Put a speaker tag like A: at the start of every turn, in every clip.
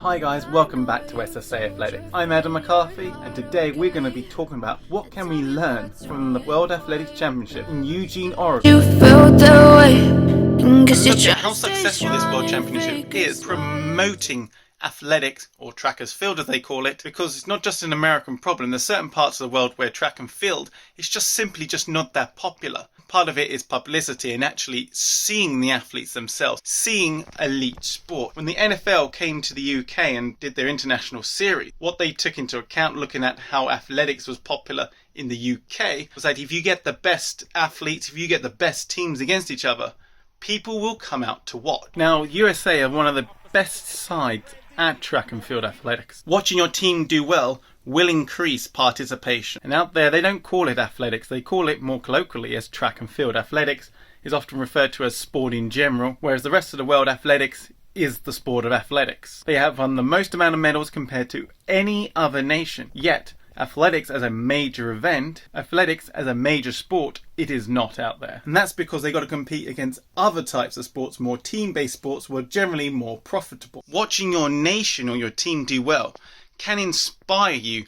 A: Hi guys, welcome back to SSA Athletics. I'm Adam McCarthy and today we're going to be talking about what can we learn from the World Athletics Championship in Eugene, Oregon.
B: You felt that way and guess you
A: Look at
B: tried
A: how
B: to stay
A: successful this
B: strong
A: World
B: and
A: Championship
B: fake
A: is
B: it.
A: promoting athletics, or track as field as they call it, because it's not just an American problem. There's certain parts of the world where track and field is just simply not that popular. Part of it is publicity and actually seeing the athletes themselves, seeing elite sport. When the NFL came to the UK and did their international series, what they took into account looking at how athletics was popular in the UK was that if you get the best athletes, if you get the best teams against each other, people will come out to watch. Now, USA are one of the best sides at track and field athletics. Watching your team do well will increase participation. And out there, they don't call it athletics, they call it more colloquially as track and field. Athletics is often referred to as sport in general, whereas the rest of the world, athletics is the sport of athletics. They have won the most amount of medals compared to any other nation. Yet, athletics as a major event, athletics as a major sport, it is not out there. And that's because they got to compete against other types of sports, more team-based sports, were generally more profitable. Watching your nation or your team do well can inspire you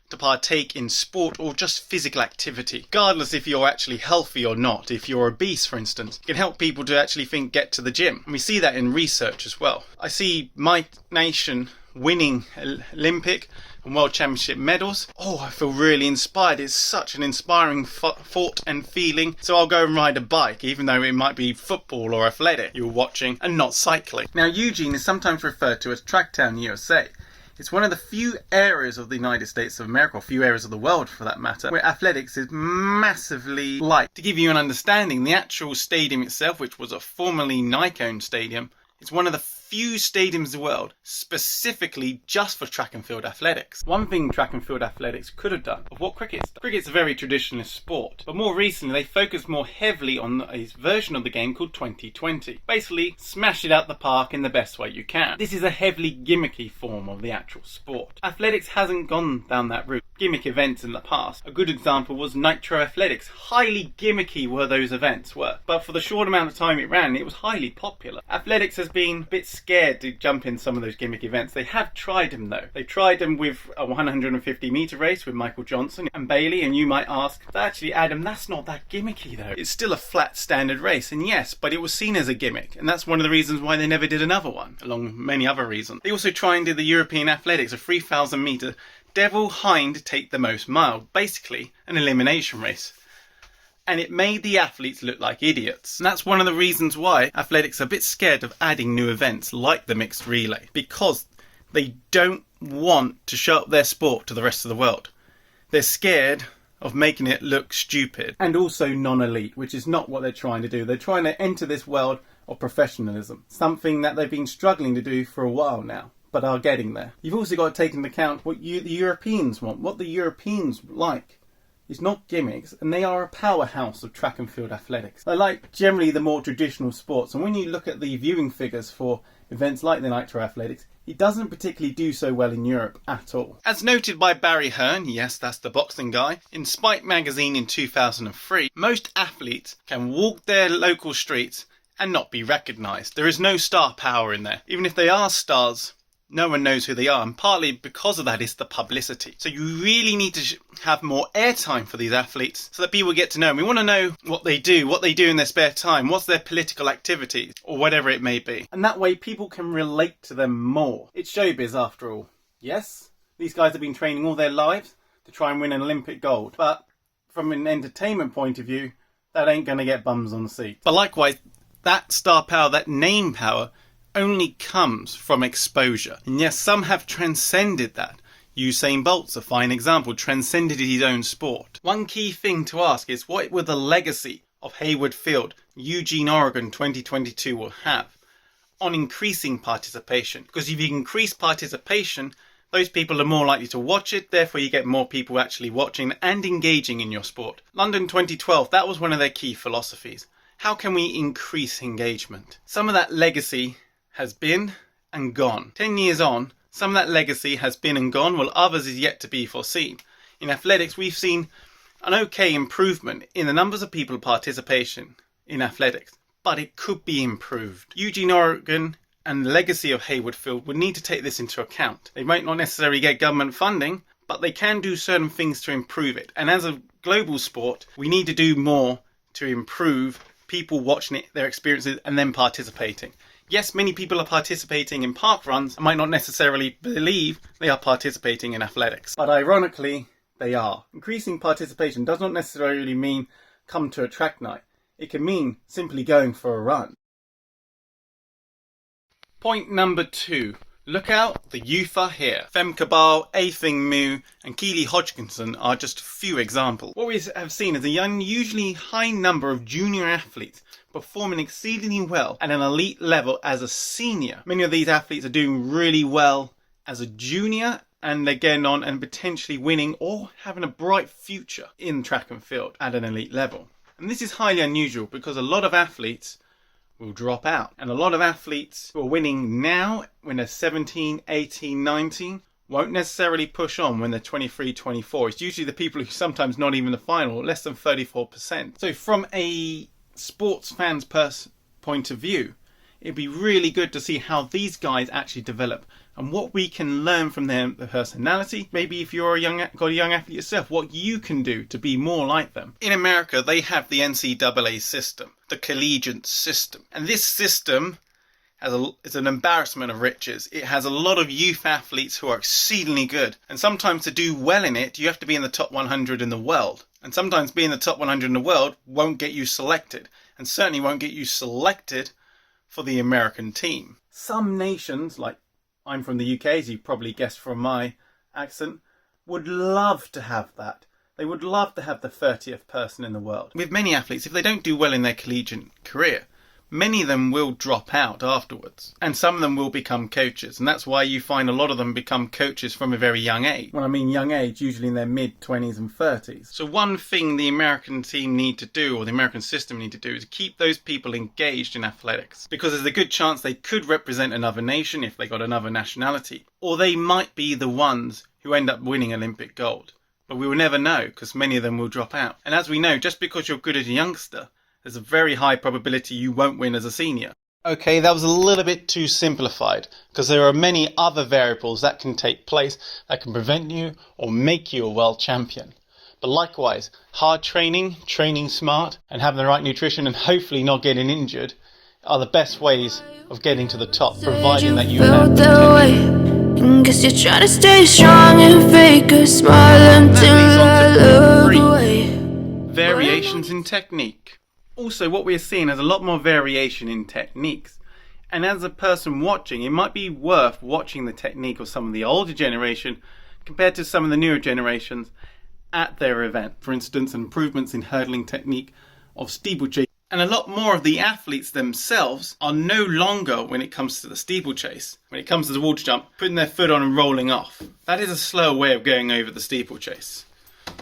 A: to partake in sport or just physical activity, regardless if you're actually healthy or not. If you're obese, for instance, it can help people to actually get to the gym. And we see that in research as well. I see my nation winning Olympic and World Championship medals. Oh, I feel really inspired. It's such an inspiring thought and feeling. So I'll go and ride a bike, even though it might be football or athletic you're watching and not cycling. Now, Eugene is sometimes referred to as Tracktown, USA. It's one of the few areas of the United States of America, or few areas of the world for that matter, where athletics is massively liked. To give you an understanding, the actual stadium itself, which was a formerly Nike-owned stadium, it's one of the few stadiums in the world specifically just for track and field athletics. One thing track and field athletics could have done of what cricket's done. Cricket's a very traditionalist sport, but more recently they focused more heavily on a version of the game called 2020. Basically, smash it out the park in the best way you can. This is a heavily gimmicky form of the actual sport. Athletics hasn't gone down that route. Gimmick events in the past. A good example was Nitro Athletics. Highly gimmicky were those events were, but for the short amount of time it ran, it was highly popular. Athletics has been a bit scared to jump in some of those gimmick events. They have tried them though. They tried them with a 150 meter race with Michael Johnson and Bailey, and you might ask, actually Adam, that's not that gimmicky though. It's still a flat standard race, and yes, but it was seen as a gimmick, and that's one of the reasons why they never did another one, along with many other reasons. They also tried and did the European Athletics, a 3,000 meter Devil Hind take the most mile, basically an elimination race. And it made the athletes look like idiots. And that's one of the reasons why athletics are a bit scared of adding new events like the mixed relay, because they don't want to show up their sport to the rest of the world. They're scared of making it look stupid and also non-elite, which is not what they're trying to do. They're trying to enter this world of professionalism, something that they've been struggling to do for a while now, but are getting there. You've also got to take into account what the Europeans want, what the Europeans like. It's not gimmicks, and they are a powerhouse of track and field athletics. They like generally the more traditional sports, and when you look at the viewing figures for events like the Nitro Athletics, it doesn't particularly do so well in Europe at all. As noted by Barry Hearn, yes, that's the boxing guy, in Spike magazine in 2003, most athletes can walk their local streets and not be recognised. There is no star power in there. Even if they are stars, no one knows who they are, and partly because of that is the publicity. So you really need to have more airtime for these athletes so that people get to know them. We want to know what they do in their spare time, what's their political activity, or whatever it may be. And that way people can relate to them more. It's showbiz after all. Yes, these guys have been training all their lives to try and win an Olympic gold, but from an entertainment point of view, that ain't going to get bums on the seat. But likewise, that star power, that name power, only comes from exposure. And yes, some have transcended that. Usain Bolt's a fine example, transcended his own sport. One key thing to ask is, what will the legacy of Hayward Field, Eugene, Oregon 2022 will have on increasing participation? Because if you increase participation, those people are more likely to watch it, therefore you get more people actually watching and engaging in your sport. London 2012, that was one of their key philosophies. How can we increase engagement? Some of that legacy has been and gone. 10 years on, some of that legacy has been and gone, while others is yet to be foreseen. In athletics, we've seen an okay improvement in the numbers of people participation in athletics, but it could be improved. Eugene, Oregon and the legacy of Hayward Field would need to take this into account. They might not necessarily get government funding, but they can do certain things to improve it. And as a global sport, we need to do more to improve people watching it, their experiences, and then participating. Yes, many people are participating in park runs and might not necessarily believe they are participating in athletics. But ironically, they are. Increasing participation does not necessarily mean come to a track night. It can mean simply going for a run. Point number 2. Look out, the youth are here. Femke Bol, Athing Mu and Keely Hodgkinson are just a few examples. What we have seen is a unusually high number of junior athletes performing exceedingly well at an elite level as a senior. Many of these athletes are doing really well as a junior, and they're getting on and potentially winning or having a bright future in track and field at an elite level. And this is highly unusual because a lot of athletes will drop out. And a lot of athletes who are winning now when they're 17, 18, 19 won't necessarily push on when they're 23, 24. It's usually the people who sometimes not even the final, less than 34%. So from a sports fan's point of view, it'd be really good to see how these guys actually develop and what we can learn from their personality. Maybe if you're got a young athlete yourself, what you can do to be more like them. In America, they have the NCAA system, the collegiate system. And this system is an embarrassment of riches. It has a lot of youth athletes who are exceedingly good. And sometimes to do well in it, you have to be in the top 100 in the world. And sometimes being in the top 100 in the world won't get you selected. And certainly won't get you selected for the American team. Some nations, like I'm from the UK, as you probably guessed from my accent, would love to have that. They would love to have the 30th person in the world. With many athletes, if they don't do well in their collegiate career, many of them will drop out afterwards. And some of them will become coaches. And that's why you find a lot of them become coaches from a very young age. When I mean young age, usually in their mid-20s and 30s. So one thing the American team need to do, or the American system need to do, is keep those people engaged in athletics. Because there's a good chance they could represent another nation if they got another nationality. Or they might be the ones who end up winning Olympic gold. But we will never know, because many of them will drop out. And as we know, just because you're good as a youngster, there's a very high probability you won't win as a senior. Okay, that was a little bit too simplified, because there are many other variables that can take place that can prevent you or make you a world champion. But likewise, hard training, training smart, and having the right nutrition and hopefully not getting injured are the best ways of getting to the top, providing that you have potential.
B: Guess you're trying to stay strong and fake a smile until I look away.
A: Variations in technique. Also, what we're seeing is a lot more variation in techniques. And as a person watching, it might be worth watching the technique of some of the older generation compared to some of the newer generations at their event. For instance, improvements in hurdling technique of steeplechase. And a lot more of the athletes themselves are no longer, when it comes to the steeplechase, when it comes to the water jump, putting their foot on and rolling off. That is a slower way of going over the steeplechase.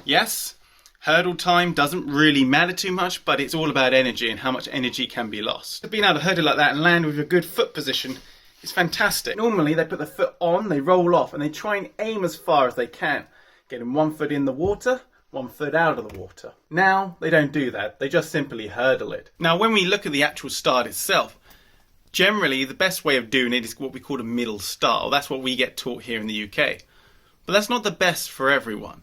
A: Yes, hurdle time doesn't really matter too much, but it's all about energy and how much energy can be lost. Being able to hurdle like that and land with a good foot position is fantastic. Normally they put the foot on, they roll off, and they try and aim as far as they can, getting one foot in the water, one foot out of the water. Now they don't do that, they just simply hurdle it. Now when we look at the actual start itself, generally the best way of doing it is what we call a middle start. That's what we get taught here in the UK. But that's not the best for everyone.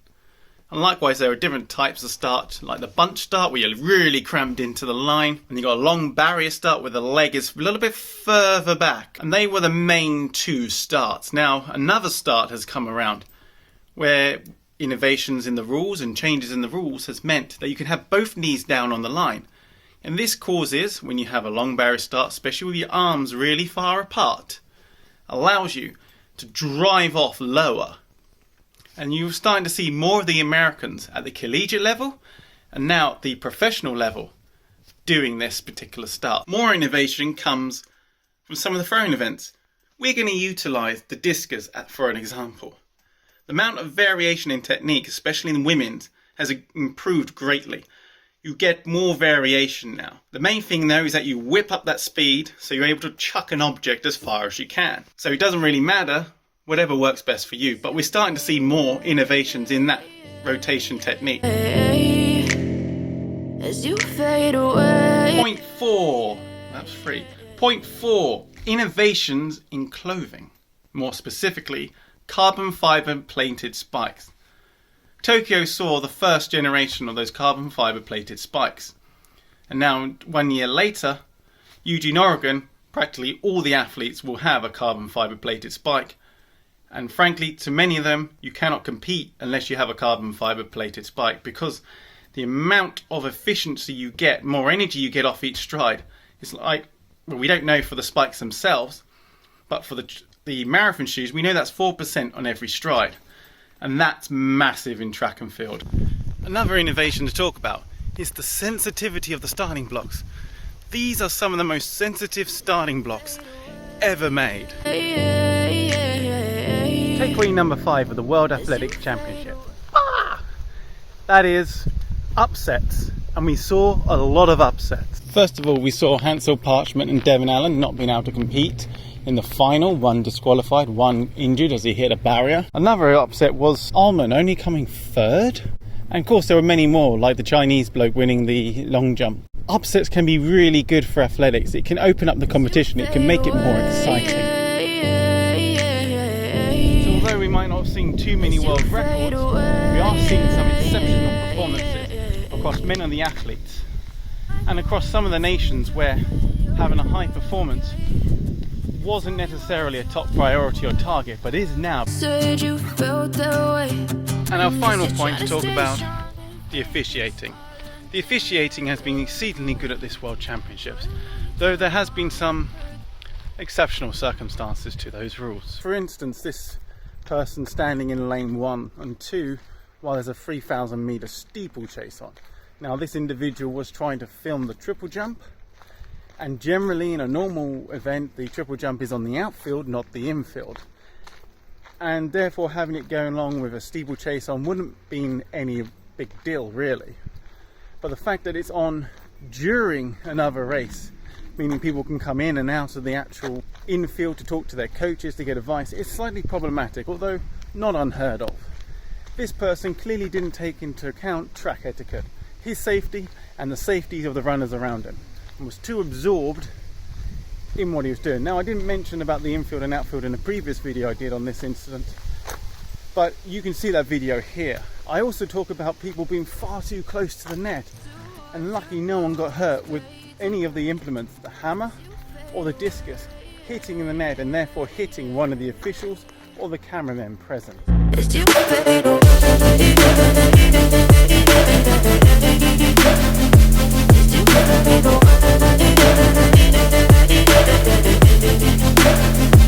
A: And likewise, there are different types of start, like the bunch start where you're really crammed into the line, and you've got a long barrier start where the leg is a little bit further back. And they were the main two starts. Now another start has come around where innovations in the rules and changes in the rules has meant that you can have both knees down on the line. And this causes, when you have a long barrier start, especially with your arms really far apart, allows you to drive off lower. And you're starting to see more of the Americans at the collegiate level and now at the professional level doing this particular start. More innovation comes from some of the throwing events. We're going to utilise the discus for an example. The amount of variation in technique, especially in women's, has improved greatly. You get more variation now. The main thing though is that you whip up that speed so you're able to chuck an object as far as you can. So it doesn't really matter, whatever works best for you. But we're starting to see more innovations in that rotation technique.
B: As you fade away.
A: Point 4. That's 3. Point 4. Innovations in clothing, more specifically carbon fibre plated spikes. Tokyo saw the first generation of those carbon fibre plated spikes, and now 1 year later, Eugene, Oregon, practically all the athletes will have a carbon fibre plated spike, and frankly to many of them you cannot compete unless you have a carbon fibre plated spike, because the amount of efficiency you get, more energy you get off each stride, is like, well, we don't know for the spikes themselves, but for the marathon shoes we know that's 4% on every stride, and that's massive in track and field. Another innovation to talk about is the sensitivity of the starting blocks. These are some of the most sensitive starting blocks ever made. Takeaway number 5 of the World Athletics Championship. That is upsets, and we saw a lot of upsets. First of all, we saw Hansel Parchment and Devon Allen not being able to compete in the final, one disqualified, one injured as he hit a barrier. Another upset was Ullman only coming third, and of course there were many more, like the Chinese bloke winning the long jump. Upsets can be really good for athletics. It can open up the competition, it can make it more exciting. So although we might not have seen too many world records, we are seeing some exceptional performances across many of the athletes and across some of the nations where having a high performance wasn't necessarily a top priority or target, but is now. And our final point to talk about, the officiating. The officiating has been exceedingly good at this World Championships, though there has been some exceptional circumstances to those rules. For instance, this person standing in lane 1 and 2 while there's a 3,000 metre steeplechase on. Now this individual was trying to film the triple jump, and generally in a normal event the triple jump is on the outfield, not the infield, and therefore having it going along with a steeplechase on wouldn't be any big deal really. But the fact that it's on during another race, meaning people can come in and out of the actual infield to talk to their coaches, to get advice, is slightly problematic, although not unheard of. This person clearly didn't take into account track etiquette, his safety and the safety of the runners around him, and was too absorbed in what he was doing. Now I didn't mention about the infield and outfield in a previous video I did on this incident, but you can see that video here. I also talk about people being far too close to the net, and lucky no one got hurt with any of the implements, the hammer or the discus, hitting in the net and therefore hitting one of the officials or the cameramen present.